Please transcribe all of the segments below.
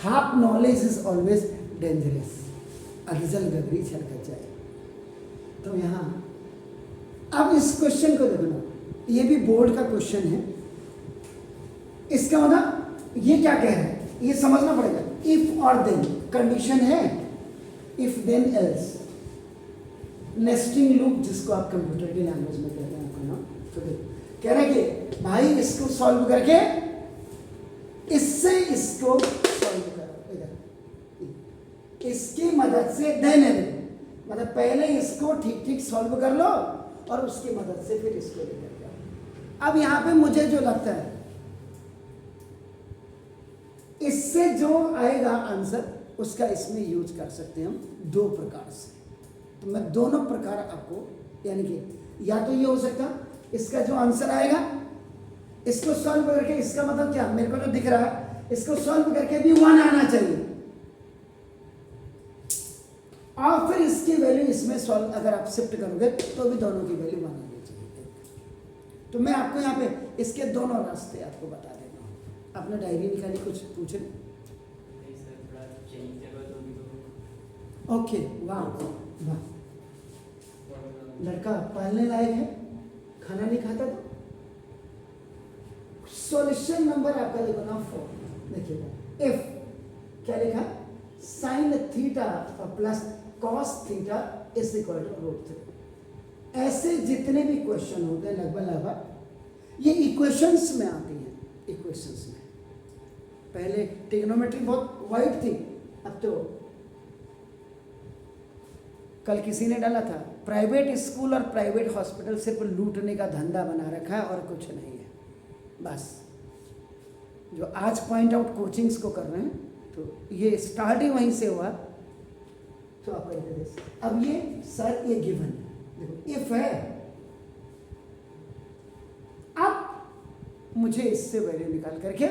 Half knowledge is always dangerous, अधजल गगरी छलक जाए। तो यहाँ अब इस क्वेश्चन को देखना, ये भी बोर्ड का क्वेश्चन है। इसका मतलब ये क्या कह रहा है, ये समझना पड़ेगा। इफ और देन कंडीशन है, if then else, nesting loop जिसको आप कंप्यूटर की लैंग्वेज में कहते हैं आपको ना। तो कह रहे कि भाई इसको सॉल्व करके इससे इसको सॉल्व करो, इधर इसकी मदद से देन मतलब पहले इसको ठीक ठीक सॉल्व कर लो और उसकी मदद से फिर इसको लेकर जाओ। अब यहाँ पे मुझे जो लगता है इससे जो आएगा आंसर उसका इसमें यूज कर सकते हैं हम दो प्रकार से। तो मैं दोनों प्रकार आपको, यानी कि या तो ये हो सकता इसका जो आंसर आएगा इसको सॉल्व करके, इसका मतलब क्या, मेरे को तो दिख रहा है इसको सॉल्व करके भी 1 आना चाहिए और फिर इसकी वैल्यू इसमें सॉल्व अगर आप शिफ्ट करोगे तो भी दोनों की वैल्यू 1 आनी चाहिए। तो मैं आपको यहाँ पे इसके दोनों रास्ते आपको बता देता हूँ। अपना डायरी निकाली, कुछ पूछे? ओके, वाह वाह, लड़का पालने लायक है, खाना नहीं खाता तो। सॉल्यूशन नंबर आपका देखो ना 4, देखिएगा। इफ क्या लिखा, sine theta plus cos theta is equal to √3। ऐसे जितने भी क्वेश्चन होते हैं लगभग ये इक्वेशंस में आती हैं। इक्वेशंस में पहले ट्रिग्नोमेट्री बहुत वाइड थी, अब तो कल किसी ने डाला था प्राइवेट स्कूल और प्राइवेट हॉस्पिटल सिर्फ लूटने का धंधा बना रखा है और कुछ नहीं है। बस जो आज पॉइंट आउट कोचिंग्स को कर रहे हैं, तो ये स्टार्ट ही वहीं से हुआ। तो आप अब ये सर ये गिवन देखो, इफ है, अब मुझे इससे वैल्यू निकाल करके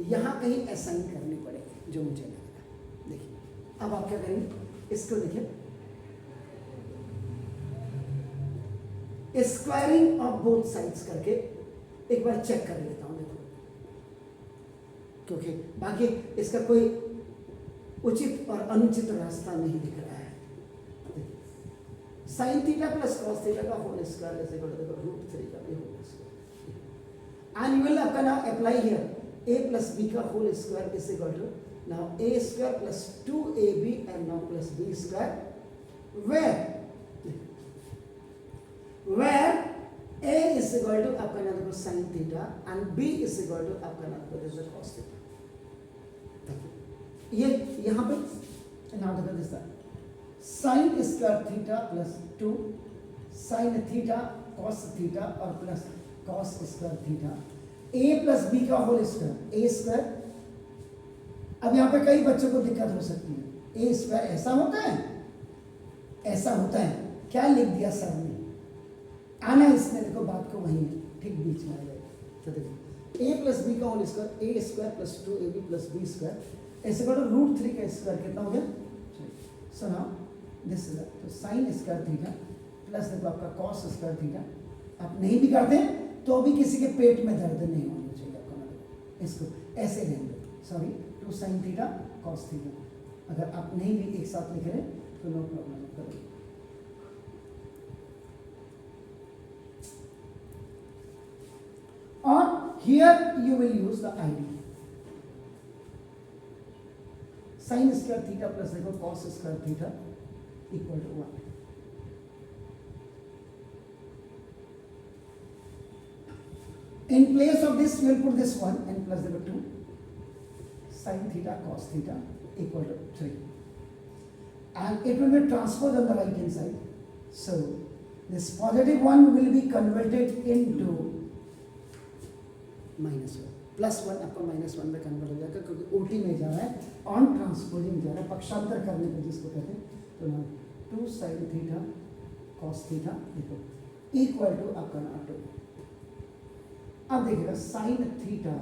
यहाँ कहीं असाइन करनी पड़ेगी जो मुझे लगेगा। देखिए अब आप क्या करेंगे, इसको देखिए, स्क्वायरिंग ऑफ बोथ साइड्स करके एक बार चेक कर लेता हूं देखो, क्योंकि बाकी इसका कोई उचित और अनुचित रास्ता नहीं दिख रहा है। Sine theta plus cos theta का होल स्क्वायर ऐसे कर देखो, √3 का भी whole square. And you will आपका now apply here a plus b का whole square is equal to now a square plus 2ab and now plus b square, where a is equal to आपका नाम देखो sin theta and b is equal to आपका नाम देखो cos theta. ये यहाँ पे नाम देखो this sin square theta plus 2 sin theta cos theta और plus cos square theta, a plus b का होल स्क्वायर a स्क्वायर। अब यहाँ पे कई बच्चों को दिक्कत हो सकती है, a स्क्वायर ऐसा होता है, ऐसा होता है, क्या लिख दिया सर ने, आना इसमें देखो बात को वहीं ठीक बीच में आ जाएगा। तो देखो a प्लस बी का whole square a square plus 2ab plus b square ऐसे करो, √3 का स्क्वायर कितना हो गया। सो नाउ दिस इज तो साइन स्क्वायर थीटा प्लस देखो आपका कॉस स्क्वायर थीटा। आप नहीं भी करते तो भी किसी के पेट में दर्द नहीं होना चाहिए आपका, इसको ऐसे लेंगे, sorry 2 sin theta cos theta. अगर आप नहीं भी एक साथ लिख रहे तो नो प्रॉब्लम करो। Or here you will use the ID sin square theta plus देखो cos square theta equal to 1। In place of this you will put this 1 and plus देखो 2 sin theta cos theta equal to 3 and it will be transposed on the right hand side. So this positive 1 will be converted into -1, +1 आपका -1 में convert हो जाएगा क्योंकि OT में जा रहा है, ऑन ट्रांसपोजिंग जा रहा है, पक्षांतर करने पर जिसको कहते हैं। तो ना 2 sin थीटा cos थीटा देखो इक्वल टू आपका ना 2। अब देखिएगा sin थीटा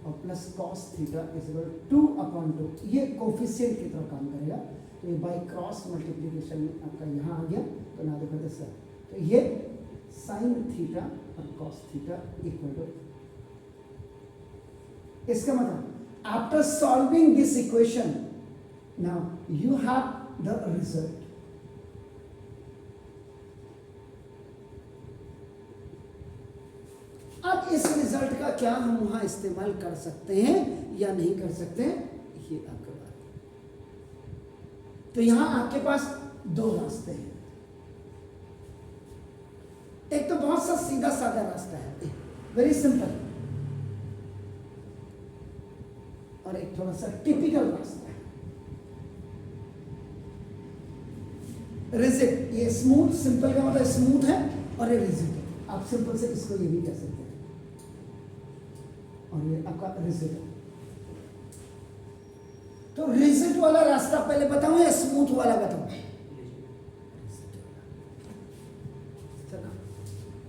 और plus cos theta is equal 2/2, ये कोफिशिएंट की तरह काम करेगा। तो ये बाय क्रॉस मल्टीप्लिकेशन में आपका यहाँ आ गया। तो ना देखो दिस, तो ये sin थीटा और cos थीटा इक्वल टू, इसका मतलब After solving this equation, now you have the result. अब इस रिजल्ट का क्या हम वहां इस्तेमाल कर सकते हैं या नहीं कर सकते हैं, ये आपका बात। तो यहां आपके पास दो रास्ते हैं। एक तो बहुत सा सीधा साधा रास्ता है, वेरी सिंपल, और एक थोड़ा सा टिपिकल रास्ता है, रिजिड। ये स्मूथ, सिंपल का मतलब स्मूथ है, और ये रिजिड है। आप सिंपल से इसको ये भी कह सकते हैं, और ये आपका रिजिड है। तो रिजिड वाला रास्ता पहले बताऊं या स्मूथ वाला बताऊं?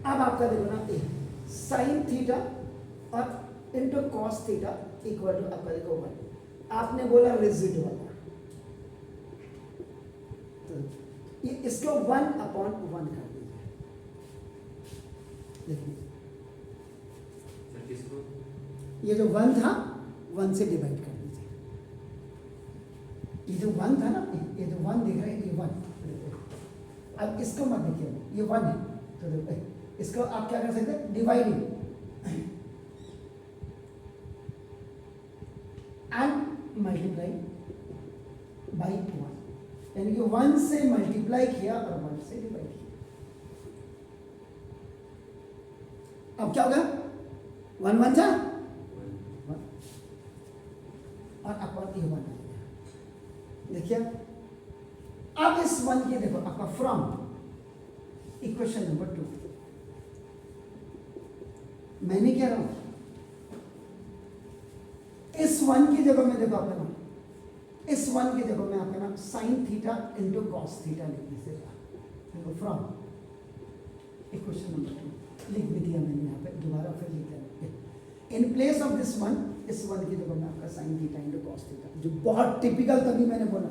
अब आपका देखो ना, साइन थीटा और into cos theta equal to आपका देखो 1। आपने बोला रिजिड वाला, तो ये इसको 1/1 कर दीजिए। देखिए ये जो 1 था 1 से डिवाइड कर दीजिए। ये जो 1 था ना, ये जो 1 दिख रहा है, ये 1। अब इसको मत देखिए, ये 1 है, तो देखो इसको आप क्या कर सकते हैं, डिवाइडिंग एंड मल्टीप्लाई बाई 1, यानी कि 1 से मल्टीप्लाई किया और 1 से डिवाइड किया। अब क्या होगा, 1 1 जा 1, और अपॉन ये 1 आ गया। देखिए अब इस 1 की देखो आपका फ्रॉम इक्वेशन नंबर 2, मैंने क्या रहा हूं, इस 1 की जगह में देखो आपका नाम, इस 1 की जगह में आपका नाम sine theta into cos theta लिख दीजिए। देखो फ्रॉम इक्वेशन नंबर 2 लिख भी दिया मैंने, यहाँ पे दोबारा फिर लिख दिया। इन प्लेस ऑफ दिस 1, इस 1 की जगह में आपका sine theta into cos theta, जो बहुत टिपिकल तभी मैंने बोला।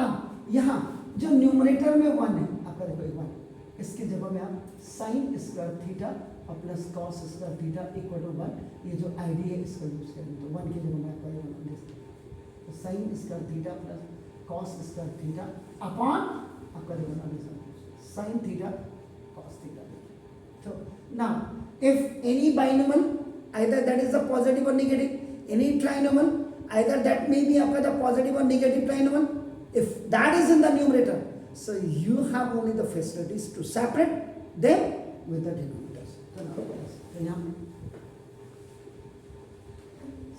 अब यहां जो न्यूमरेटर में 1 है आपका देखो 1, इसकी जगह में आप साइन स्क्वायर थीटा और plus cos square theta equal to 1, ये जो आईडी है इसको यूज करेंगे। तो 1 की जगह में आपका ये 1 तो sine square theta plus cos square theta upon आपका देखो sine theta cos theta. So now if any binomial, either that is a positive or negative, any trinomial, either that may be आपका the positive or negative trinomial, if that is in the numerator, so you have only the facilities to separate them with the denominators. So now यहाँ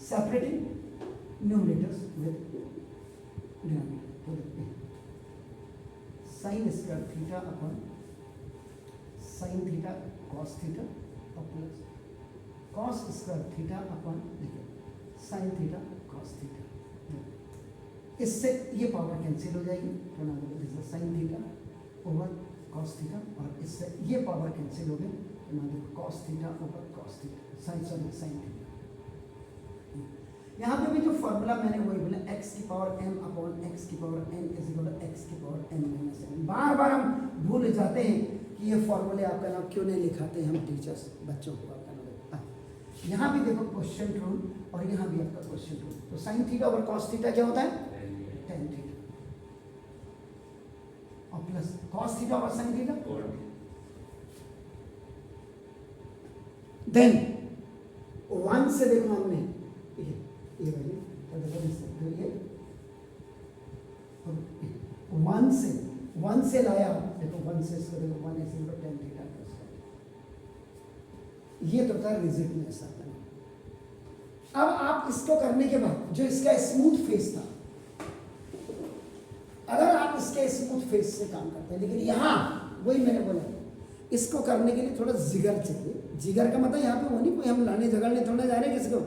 separating numerators with denominator, sin square theta upon sin theta cos theta और plus cos square theta upon sin theta cos theta. इससे ये power cancel हो जाएगी, तो ना देखो sin theta over cos theta, और इससे ये पावर कैंसिल हो गई, तो ना देखो cos theta over cos theta, sin theta. यहाँ पे भी जो फॉर्मूला मैंने वही बोला, x की पावर m अपॉन x की power n is equal to x की पावर n माइनस n। बार बार हम भूल जाते हैं कि ये फॉर्मूले आपका नाम क्यों नहीं लिखाते हम टीचर्स बच्चों को आपका नाम। यहाँ भी देखो क्वेश्चन रूल, और यहाँ भी आपका क्वेश्चन रूल। तो sine theta over cos theta क्या होता है, tan थीटा, और plus cos theta over sine theta. Then 1 से देखो हमने ये वैल्यू, तो देखो ये 1 से लाया, देखो 1 से इसको देखो 1 is equal to tan theta plus, ये तो था रिजिड में ऐसा था। अब आप इसको करने के बाद जो इसका स्मूथ फेस था, अगर आप इसके स्मूथ फेस से काम करते हैं, लेकिन यहाँ वही मैंने बोला इसको करने के लिए थोड़ा जिगर चाहिए। जिगर का मतलब यहाँ पे वो नहीं कोई हम लाने झगड़ने थोड़ा जा रहे हैं किसी को,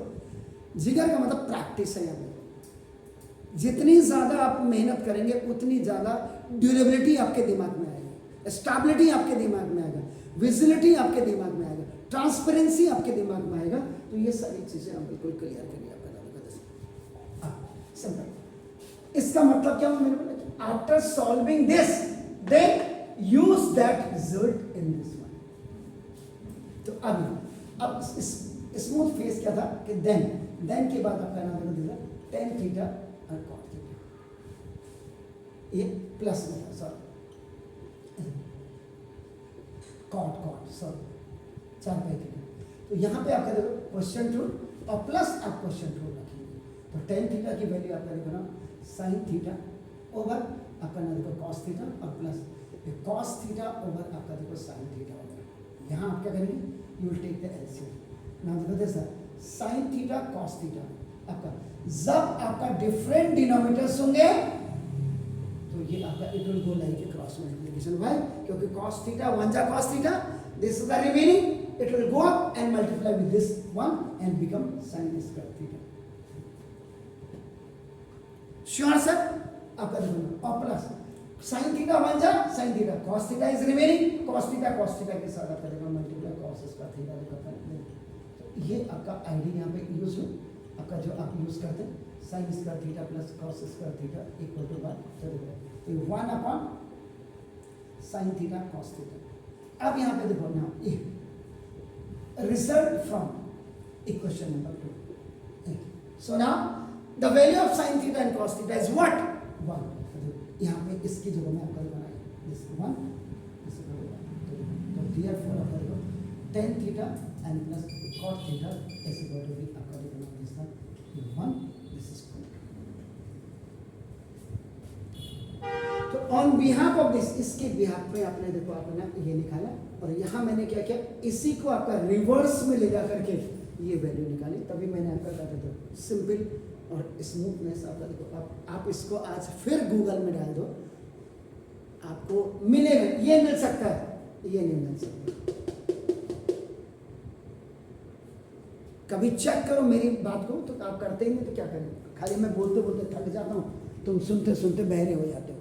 जिगर का मतलब प्रैक्टिस है। यहाँ पे जितनी ज़्यादा आप मेहनत करेंगे उतनी ज़्यादा ड्यूरेबिलिटी आपके दिमाग में आएगी, स्टेबिलिटी आपके दिमाग में आएगा, विजिबिलिटी आपके दिमाग में आएगा, ट्रांसपेरेंसी आपके दिमाग में आएगा। तो ये सारी चीज़ें हम बिल्कुल क्लियर करिए आपका सिंपल। इसका मतलब क्या हुआ मैंने बोला, after solving this then use that result in this one. तो अब स्मूथ फेस क्या था कि देन के बाद आपका नाम देखो टेन थीटा और कॉट थीटा, ये प्लस में था, सॉरी कॉट सॉरी 4 पाई थीटा। तो यहाँ पे आपका देखो क्वेश्चन रूल और प्लस आप क्वेश्चन रूल रखेंगे, तो टेन थीटा की वैल्यू आपका देखो ना साइन थीटा ओवर आपका ना देखो कॉस थीटा और प्लस कॉस थीटा ओवर आपका देखो साइन थीटा होगा। यहाँ आप क्या करेंगे, you will take the LCM. Now देखो sir sine theta cos theta आपका जब आपका डिफरेंट डिनोमिनेटर्स होंगे तो ये आपका it will go like a cross multiplication. Why? क्योंकि cos थीटा 1 जा cos theta, this is the remaining, it will go up and multiply with this 1 and become sin square theta. Sure sir? आपका देखो और plus sin theta 1 जा sin theta, cos theta is remaining, cos theta के साथ आपका देखो multiply cos square theta देखो। ये आपका आईडी यहाँ पे यूज हो, आपका जो आप यूज करते हैं sin square theta plus cos square theta equal to 1, तो 1 upon sin theta cos theta. अब यहाँ पे देखो ना ये result from equation number 2। So now the value of sin theta and cos theta is what 1। यहाँ पे इसकी जगह में आपका बनाया दिस 1 दिस 1, तो देयरफॉर आपका देखो tan theta and plus cot theta is equal to be according to this one 1 this is 2। तो ऑन बिहाफ ऑफ दिस, इसके बिहाफ पे आपने देखो आपने ये निकाला और यहाँ मैंने क्या किया, इसी को आपका रिवर्स में ले जा करके ये वैल्यू निकाली, तभी मैंने आपका कहा था सिंपल और स्मूथनेस आपका देखो। आप इसको आज फिर गूगल में डाल दो, आपको मिलेगा, ये मिल सकता है, ये नहीं मिल सकता। कभी चेक करो मेरी बात को, तो आप करते ही नहीं तो क्या करें, खाली मैं बोलते बोलते थक जाता हूँ, तुम सुनते सुनते बहरे हो जाते हो।